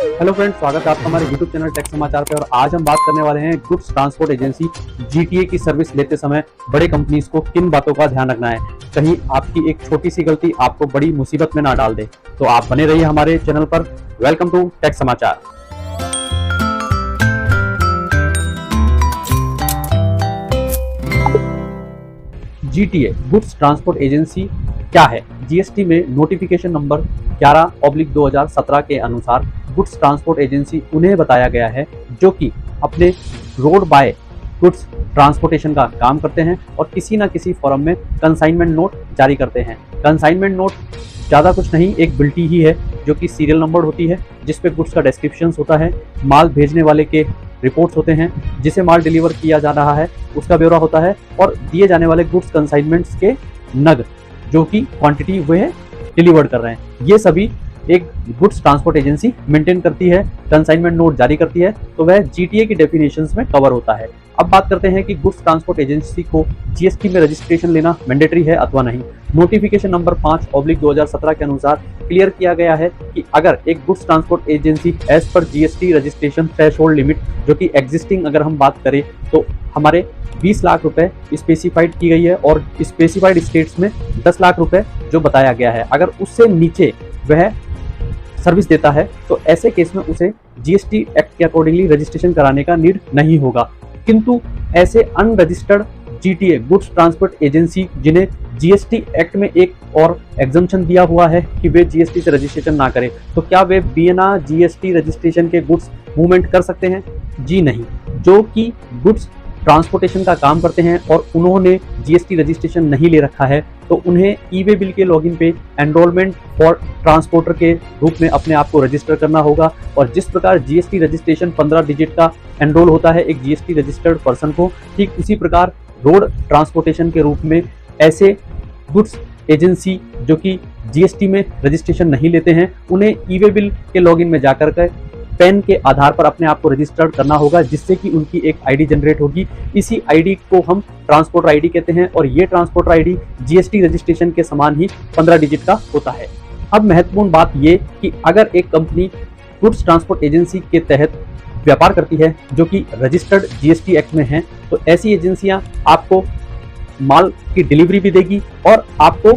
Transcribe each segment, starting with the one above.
Hello friends, स्वागत है आपका हमारे YouTube चैनल टेक समाचार पे। और आज हम बात करने वाले हैं गुड्स ट्रांसपोर्ट एजेंसी जीटीए की सर्विस लेते समय बड़े कंपनीज को किन बातों का ध्यान रखना है। कहीं आपकी एक छोटी सी गलती आपको बड़ी मुसीबत में ना डाल दे। तो आप बने रहिए हमारे चैनल पर। वेलकम टू टेक समाचार। जीटीए गुड्स ट्रांसपोर्ट एजेंसी क्या है? जीएसटी में नोटिफिकेशन नंबर 11/2017 के अनुसार गुड्स ट्रांसपोर्ट एजेंसी उन्हें बताया गया है जो कि अपने रोड बाय गुड्स ट्रांसपोर्टेशन का काम करते हैं और किसी ना किसी फॉर्म में कंसाइनमेंट नोट जारी करते हैं। कंसाइनमेंट नोट ज़्यादा कुछ नहीं, एक बिल्टी ही है जो कि सीरियल नंबर होती है, जिस पे गुड्स का डिस्क्रिप्शन होता है, माल भेजने वाले के रिपोर्ट्स होते हैं, जिसे माल डिलीवर किया जा रहा है उसका ब्यौरा होता है, और दिए जाने वाले गुड्स कंसाइनमेंट्स के नग जो कि क्वांटिटी वे डिलीवर कर रहे हैं, ये सभी एक गुड्स ट्रांसपोर्ट एजेंसी मेंटेन करती है, कंसाइनमेंट नोट जारी करती है। तो वह जीटीए की डेफिनेशंस में कवर होता है। अब बात करते हैं कि गुड्स ट्रांसपोर्ट एजेंसी को जीएसटी में रजिस्ट्रेशन लेना मैंडेटरी है अथवा नहीं। नोटिफिकेशन नंबर 5/2017 के अनुसार क्लियर किया गया है कि अगर एक गुड्स ट्रांसपोर्ट एजेंसी एज पर जीएसटी रजिस्ट्रेशन थ्रेशोल्ड लिमिट जो कि एग्जिस्टिंग अगर हम बात करें तो हमारे 20 लाख रुपए स्पेसिफाइड की गई है और स्पेसिफाइड स्टेट्स में 10 लाख रुपए जो बताया गया है, अगर उससे नीचे वह सर्विस देता है तो ऐसे केस में उसे जीएसटी एक्ट के अकॉर्डिंगली रजिस्ट्रेशन कराने का नीड नहीं होगा। किंतु ऐसे unregistered GTA goods transport agency जिन्हें जीएसटी एक्ट में एक और एग्जम्पशन दिया हुआ है कि वे जीएसटी से रजिस्ट्रेशन ना करें, तो क्या वे बिना जीएसटी रजिस्ट्रेशन के गुड्स मूवमेंट कर सकते हैं? जी नहीं। जो कि गुड्स ट्रांसपोर्टेशन का काम करते हैं और उन्होंने जीएसटी रजिस्ट्रेशन नहीं ले रखा है तो उन्हें ई-वे बिल के लॉगिन पे एनरोलमेंट फॉर ट्रांसपोर्टर के रूप में अपने आप को रजिस्टर करना होगा। और जिस प्रकार जीएसटी रजिस्ट्रेशन 15 डिजिट का एनरोल होता है एक जीएसटी रजिस्टर्ड पर्सन को, ठीक उसी प्रकार रोड ट्रांसपोर्टेशन के रूप में ऐसे गुड्स एजेंसी जो कि जीएसटी में रजिस्ट्रेशन नहीं लेते हैं उन्हें ई-वे बिल के लॉगिन में जाकर के पैन के आधार पर अपने आप को रजिस्टर्ड करना होगा, जिससे कि उनकी एक आईडी जनरेट होगी। इसी आईडी को हम ट्रांसपोर्टर आईडी कहते हैं और ये ट्रांसपोर्टर आईडी जीएसटी रजिस्ट्रेशन के समान ही 15 डिजिट का होता है। अब महत्वपूर्ण बात ये कि अगर एक कंपनी गुड्स ट्रांसपोर्ट एजेंसी के तहत व्यापार करती है जो कि रजिस्टर्ड जीएसटी एक्ट में है, तो ऐसी एजेंसियां आपको माल की डिलीवरी भी देगी और आपको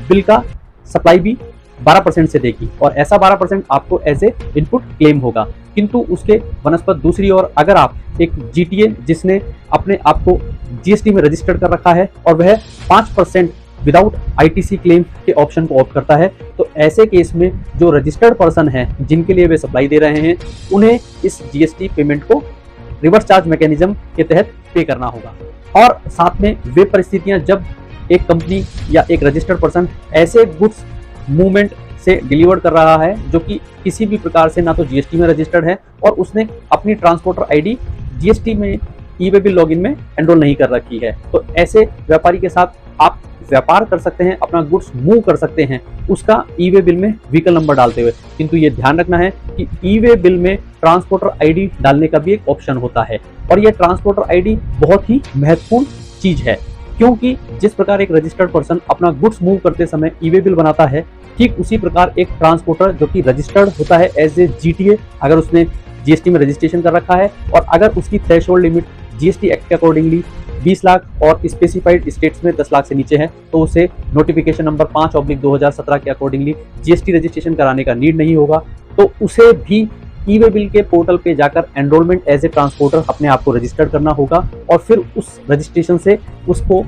बिल का सप्लाई भी 12% से देगी और ऐसा 12% आपको एज ए इनपुट क्लेम होगा। किंतु उसके वनस्पत दूसरी ओर अगर आप एक जीटीए जिसने अपने आप को जीएसटी में रजिस्टर्ड कर रखा है और वह 5% विदाउट आईटीसी क्लेम के ऑप्शन को ऑप्ट करता है, तो ऐसे केस में जो रजिस्टर्ड पर्सन है जिनके लिए वे सप्लाई दे रहे हैं उन्हें इस जीएसटी पेमेंट को रिवर्स चार्ज मैकेनिज्म के तहत पे करना होगा। और साथ में वे परिस्थितियां जब एक कंपनी या एक रजिस्टर्ड पर्सन ऐसे गुड्स मूवमेंट से डिलीवर कर रहा है जो कि किसी भी प्रकार से ना तो जीएसटी में रजिस्टर्ड है और उसने अपनी ट्रांसपोर्टर आईडी जीएसटी में ई-वे बिल लॉगिन में एनरोल नहीं कर रखी है, तो ऐसे व्यापारी के साथ आप व्यापार कर सकते हैं, अपना गुड्स मूव कर सकते हैं उसका ई-वे बिल में व्हीकल नंबर डालते हुए। किंतु ये ध्यान रखना है कि ई-वे बिल में ट्रांसपोर्टर आईडी डालने का भी एक ऑप्शन होता है और यह ट्रांसपोर्टर आईडी बहुत ही महत्वपूर्ण चीज है, क्योंकि जिस प्रकार एक रजिस्टर्ड पर्सन अपना गुड्स मूव करते समय ई-वे बिल बनाता है, ठीक उसी प्रकार एक ट्रांसपोर्टर जो कि रजिस्टर्ड होता है एज ए जीटीए, अगर उसने जीएसटी में रजिस्ट्रेशन कर रखा है और अगर उसकी थ्रेशोल्ड लिमिट जीएसटी एक्ट के अकॉर्डिंगली 20 लाख और स्पेसिफाइड स्टेट्स में 10 लाख से नीचे है, तो उसे नोटिफिकेशन नंबर 5/2017 के अकॉर्डिंगली जीएसटी रजिस्ट्रेशन कराने का नीड नहीं होगा। तो उसे भी ई-वे बिल के पोर्टल पे जाकर एनरोलमेंट एज ए ट्रांसपोर्टर अपने आप को रजिस्टर करना होगा और फिर उस रजिस्ट्रेशन से उसको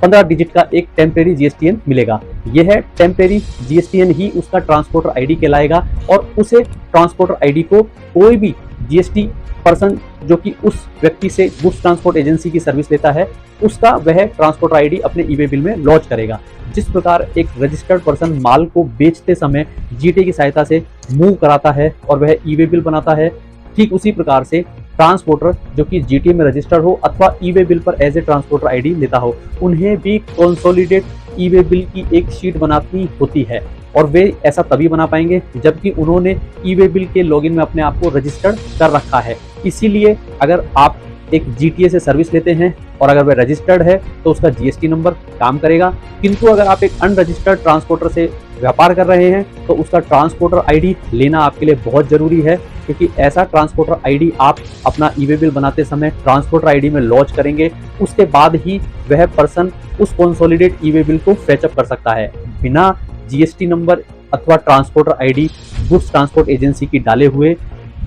15 डिजिट का एक टेम्परेरी जीएसटीएन मिलेगा। यह टेम्परेरी जीएसटीएन ही उसका ट्रांसपोर्टर आईडी कहलाएगा और उसे ट्रांसपोर्टर आईडी को कोई भी जीएसटी पर्सन जो कि उस व्यक्ति से गुड्स ट्रांसपोर्ट एजेंसी की सर्विस लेता है उसका वह ट्रांसपोर्टर आईडी अपने ई-वे बिल में लॉन्च करेगा। जिस प्रकार एक रजिस्टर्ड पर्सन माल को बेचते समय जीटीए की सहायता से मूव कराता है और वह ई-वे बिल बनाता है, ठीक उसी प्रकार से ट्रांसपोर्टर जो कि जीटीए में रजिस्टर्ड हो अथवा ई-वे बिल पर एज ए ट्रांसपोर्टर आईडी लेता हो, उन्हें भी कंसोलिडेट ई-वे बिल की एक शीट बनानी होती है और वे ऐसा तभी बना पाएंगे जबकि उन्होंने ई-वे बिल के लॉगिन में अपने आप को रजिस्टर्ड कर रखा है। इसीलिए अगर आप एक जीटीए से सर्विस लेते हैं और अगर वह रजिस्टर्ड है तो उसका जीएसटी नंबर काम करेगा, किंतु अगर आप एक अनरजिस्टर्ड ट्रांसपोर्टर से व्यापार कर रहे हैं तो उसका ट्रांसपोर्टर आईडी लेना आपके लिए बहुत ज़रूरी है, क्योंकि ऐसा ट्रांसपोर्टर आईडी आप अपना ई-वे बिल बनाते समय ट्रांसपोर्टर आईडी में लॉन्च करेंगे, उसके बाद ही वह पर्सन उस कंसोलिडेट ई-वे बिल को फैचअप कर सकता है। बिना जीएसटी नंबर अथवा transporter ID goods transport agency की डाले हुए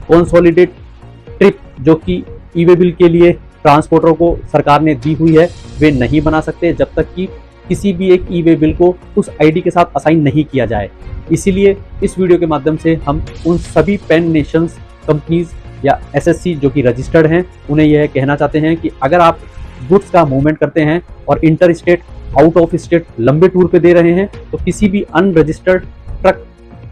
कंसोलिडेट ट्रिप जो कि ई-वे बिल के लिए ट्रांसपोर्टर को सरकार ने दी हुई है, वे नहीं बना सकते जब तक कि किसी भी एक ई-वे बिल को उस आईडी के साथ असाइन नहीं किया जाए। इसीलिए इस वीडियो के माध्यम से हम उन सभी पैन नेशंस कंपनीज या एसएससी जो कि रजिस्टर्ड हैं उन्हें यह कहना चाहते हैं कि अगर आप गुड्स का मूवमेंट करते हैं और inter state, out of state लंबे टूर पे दे रहे हैं तो किसी भी unregistered truck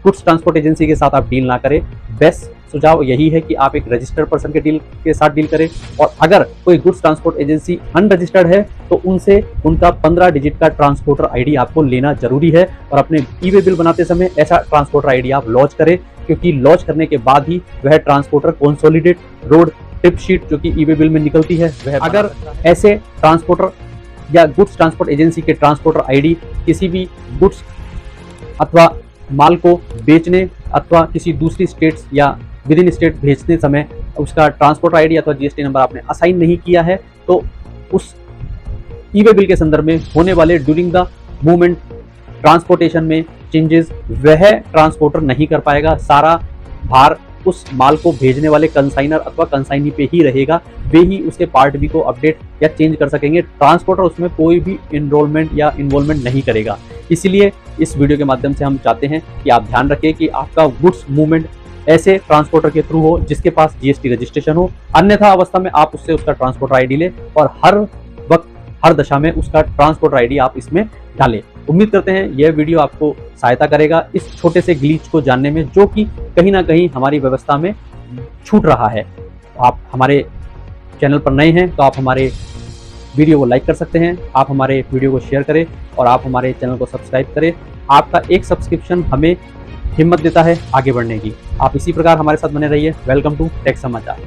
goods transport agency के साथ आप डील ना करें। बेस्ट सुझाव यही है कि आप एक रजिस्टर्ड पर्सन के साथ डील करें, और अगर कोई गुड्स ट्रांसपोर्ट एजेंसी अनरजिस्टर्ड है तो उनसे उनका 15 डिजिट का ट्रांसपोर्टर आईडी आपको लेना जरूरी है, और अपने ई-वे बिल बनाते समय ऐसा ट्रांसपोर्टर आईडी आप लॉन्च करें, क्योंकि लॉन्च करने के बाद ही वह transporter consolidate road trip sheet जो कि ई-वे बिल में निकलती है वह अगर ऐसे ट्रांसपोर्टर या गुड्स ट्रांसपोर्ट एजेंसी के ट्रांसपोर्टर आईडी किसी भी गुड्स अथवा माल को बेचने अथवा किसी दूसरी स्टेट्स या विद इन स्टेट भेजते समय उसका ट्रांसपोर्ट आईडी अथवा जीएसटी नंबर आपने असाइन नहीं किया है तो उस ई-वे बिल के संदर्भ में होने वाले ड्यूरिंग द मूवमेंट ट्रांसपोर्टेशन में चेंजेस वह ट्रांसपोर्टर नहीं कर पाएगा। सारा भार उस माल को भेजने वाले कंसाइनर अथवा कंसाइनी पे ही रहेगा, वे ही उसके पार्ट बी को अपडेट या चेंज कर सकेंगे। ट्रांसपोर्टर उसमें कोई भी इनरोलमेंट या इन्वॉल्वमेंट नहीं करेगा। इसलिए इस वीडियो के माध्यम से हम चाहते हैं कि आप ध्यान रखें कि आपका गुड्स मूवमेंट ऐसे ट्रांसपोर्टर के थ्रू हो जिसके पास जीएसटी रजिस्ट्रेशन हो, अन्यथा अवस्था में आप उससे उसका ट्रांसपोर्टर आईडी लें और हर वक्त हर दशा में उसका ट्रांसपोर्टर आईडी आप इसमें डालें। उम्मीद करते हैं यह वीडियो आपको सहायता करेगा इस छोटे से ग्लिच को जानने में जो कि कहीं ना कहीं हमारी व्यवस्था में छूट रहा है। आप हमारे चैनल पर नए हैं तो आप हमारे वीडियो को लाइक कर सकते हैं, आप हमारे वीडियो को शेयर करें और आप हमारे चैनल को सब्सक्राइब करें। आपका एक सब्सक्रिप्शन हमें हिम्मत देता है आगे बढ़ने की। आप इसी प्रकार हमारे साथ बने रहिए। वेलकम टू टेक समाचार।